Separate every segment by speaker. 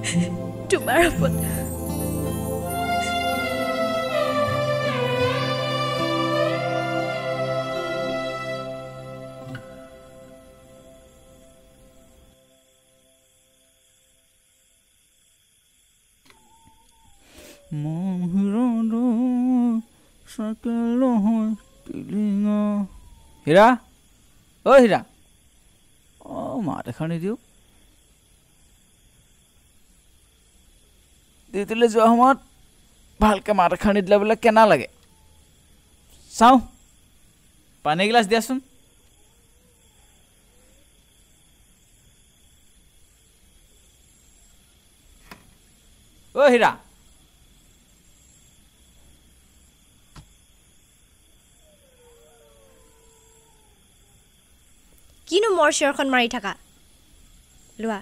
Speaker 1: Tumar Hopot.
Speaker 2: Hira? Oh, Hira. Oh, মাত এখানে দিও দিলে যোৱা সময়ত ভালকে মাত এখানে দিলে বলে কেনা লাগে চাও পানী গ্লাস দিয়াচোন ও হীৰা
Speaker 1: কিনো মোৰ চিৰখন মাৰি থাকা লোৱা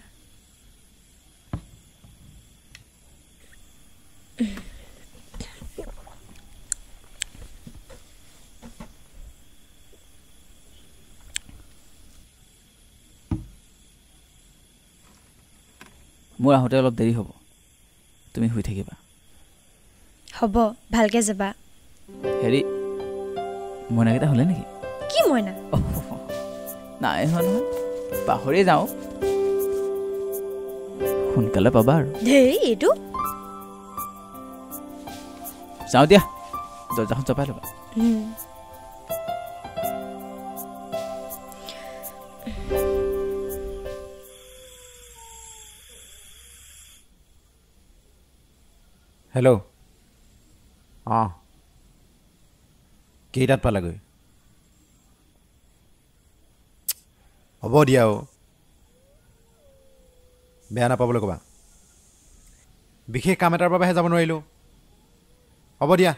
Speaker 2: মোৰ আহোতে অলপ দেৰি হ'ব তুমি শুই থাকিবা
Speaker 1: হ'ব ভালকে যাবা
Speaker 2: হেৰি মইনাকেইটা হ'লে নেকি
Speaker 1: কি মইনা
Speaker 2: নাই হোৱা নহয় পাহৰি যাওঁ সোনকালে পাবা আৰু
Speaker 1: হেই এইটো
Speaker 2: যাওঁ দিয়া দৰ্জাখন চপাই ল'বা
Speaker 3: হেল্ল' অঁ কেইটাত পালাগৈ হ'ব দিয়া বেয়া নাপাবলৈ ক'বা বিশেষ কাম এটাৰ বাবেহে যাব নোৱাৰিলোঁ হ'ব দিয়া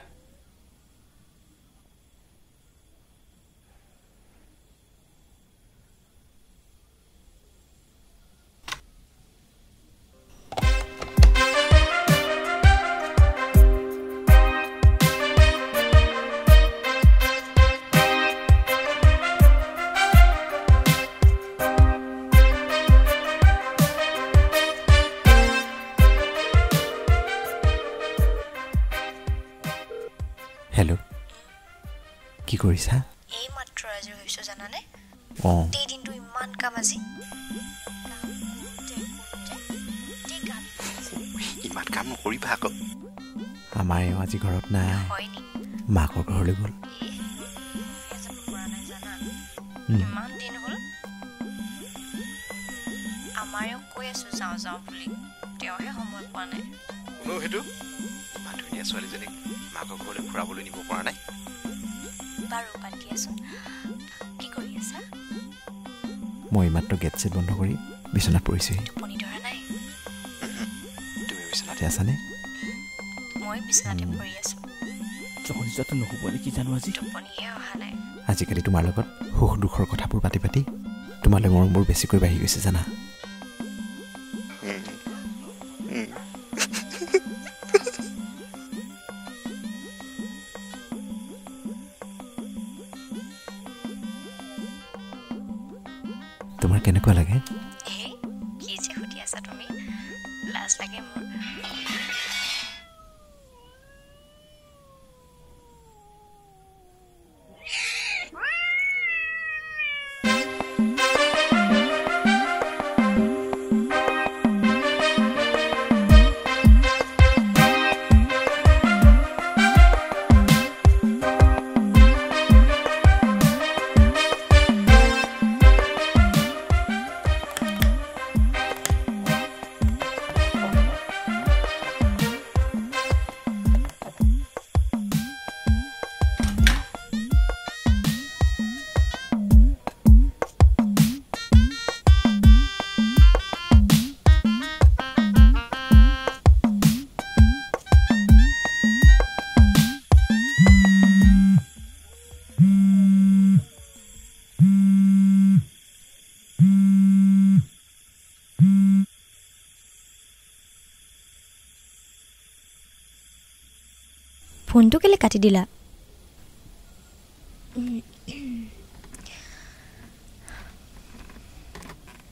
Speaker 3: হেল্ল' কি কৰিছা
Speaker 1: এই মাত্ৰ আজৰি হৈছো জানানে
Speaker 3: অঁ
Speaker 1: এই দিনটো ইমান কাম আজি
Speaker 3: ইমান কাম নকৰিবা আকৌ আমাৰ এওঁ আজি ঘৰত নাই মাকৰ ঘৰলৈ গ'ল
Speaker 1: ইমান দিন হ'ল আমাৰেও কৈ আছো যাওঁ যাওঁ বুলি তেওঁহে সময় পোৱা নাই
Speaker 3: কোনো সেইটো ইমান ধুনীয়া ছোৱালীজনীক মাকৰ ঘৰলৈ ফুৰাবলৈ নিব পৰা নাই
Speaker 1: বাৰু বাদ দিয়াচোন কি কৰি আছা
Speaker 3: মই মাত্ৰ গেট চেট বন্ধ কৰি বিচনাত পৰিছোহি
Speaker 1: টোপনি ধৰা নাই
Speaker 3: তুমি বিচনাতে আছানে
Speaker 1: মই বিচনাতে পৰি আছো
Speaker 2: জগদীশতো নহ'ব নেকি জানো আজি
Speaker 1: টোপনিহে অহা নাই
Speaker 3: আজিকালি তোমাৰ লগত সুখ দুখৰ কথাবোৰ পাতি পাতি তোমালৈ মৰমবোৰ বেছিকৈ বাঢ়ি গৈছে জানা তোমাৰ কেনেকুৱা লাগে
Speaker 1: কি যে সুধি আছা তুমি লাজ লাগে মোৰ ফোনটো কেলে কাটি দিলা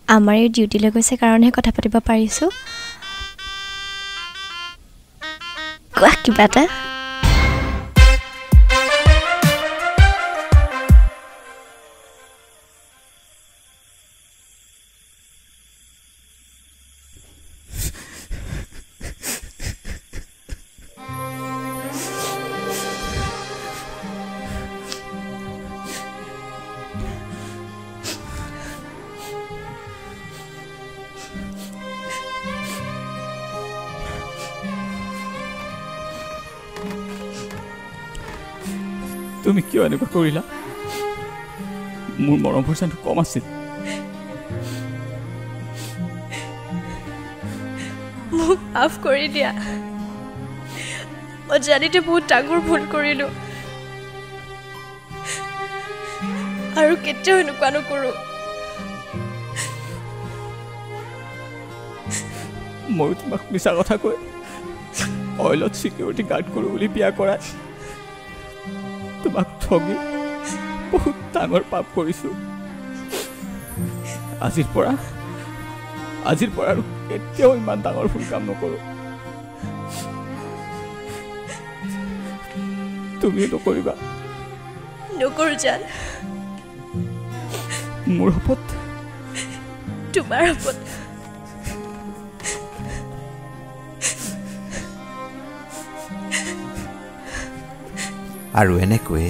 Speaker 1: আমাৰ এই ডিউটিলৈ গৈছে কাৰণেহে কথা পাতিব পাৰিছোঁ কোৱা কিবা এটা
Speaker 2: তুমি কিয় এনেকুৱা কৰিলা মোৰ মৰম ভৰসাটো কম আছিল
Speaker 4: মোক মাফ কৰি দিয়া মই জানিতে বহুত ডাঙৰ ভুল কৰিলো আৰু কেতিয়াও এনেকুৱা নকৰো
Speaker 2: মই তোমাক মিছা কথা কৈ অইলত সিকিউৰিটি গাৰ্ড কৰো বুলি বিয়া কৰা তোমাক ঠগি বহুত ডাঙৰ পাপ কৰিছো আজিৰ পৰা আৰু কেতিয়াও ইমান ডাঙৰ ভুল কাম নকৰো তুমিও নকৰিবা
Speaker 4: নকৰো জান
Speaker 2: মোৰ শপত
Speaker 4: তোমাৰ শপত
Speaker 3: আৰু এনেকৈয়ে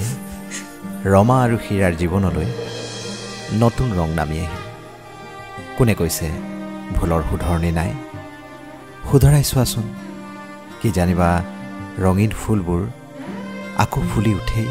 Speaker 3: ৰমা আৰু হীৰাৰ জীৱনলৈ নতুন ৰং নামি আহিল কোনে কৈছে ভুলৰ শুধৰণি নাই শুধৰাই চোৱাচোন কি জানিবা ৰঙীন ফুলবোৰ আকৌ ফুলি উঠেই